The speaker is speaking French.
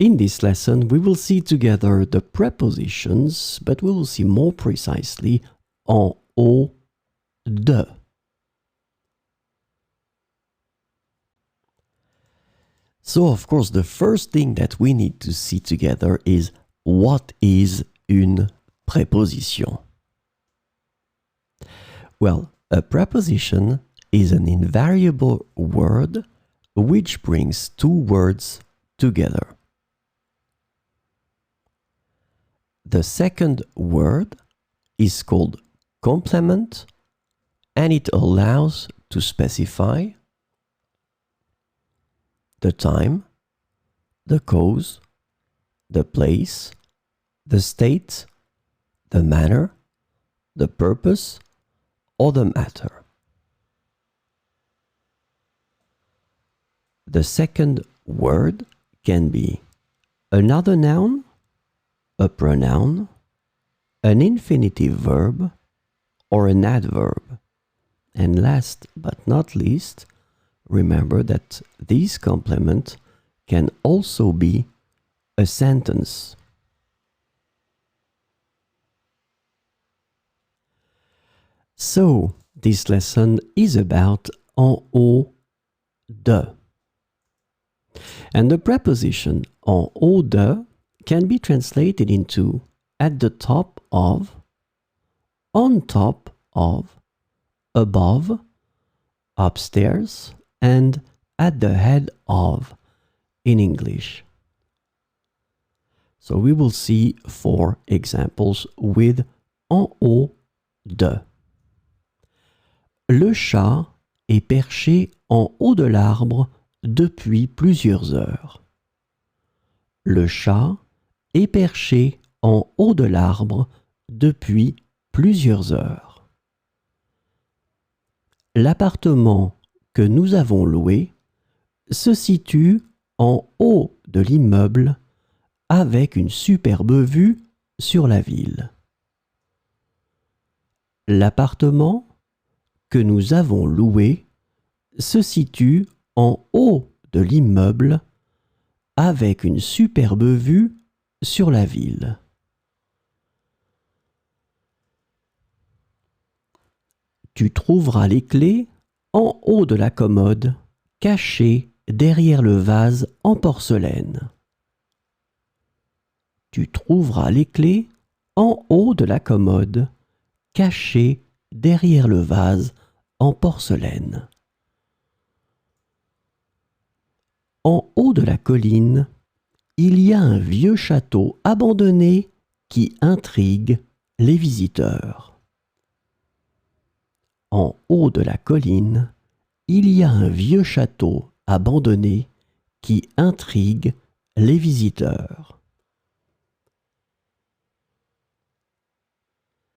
In this lesson, we will see together the prepositions, but we will see more precisely en haut de. So, of course, the first thing that we need to see together is what is une préposition? Well, a preposition is an invariable word which brings two words together. The second word is called complement, and it allows to specify the time, the cause, the place, the state, the manner, the purpose, or the matter. The second word can be another noun, a pronoun, an infinitive verb, or an adverb. And last but not least, remember that this complement can also be a sentence. So, this lesson is about en haut de. And the preposition en haut de can be translated into at the top of, on top of, above, upstairs, and at the head of in English. So we will see 4 examples with en haut de. Le chat est perché en haut de l'arbre depuis plusieurs heures. Le chat est perché en haut de l'arbre depuis plusieurs heures. L'appartement que nous avons loué se situe en haut de l'immeuble avec une superbe vue sur la ville. L'appartement que nous avons loué se situe en haut de l'immeuble avec une superbe vue sur la ville. Tu trouveras les clés en haut de la commode, cachées derrière le vase en porcelaine. Tu trouveras les clés en haut de la commode, cachées derrière le vase en porcelaine. En haut de la colline, il y a un vieux château abandonné qui intrigue les visiteurs. En haut de la colline, il y a un vieux château abandonné qui intrigue les visiteurs.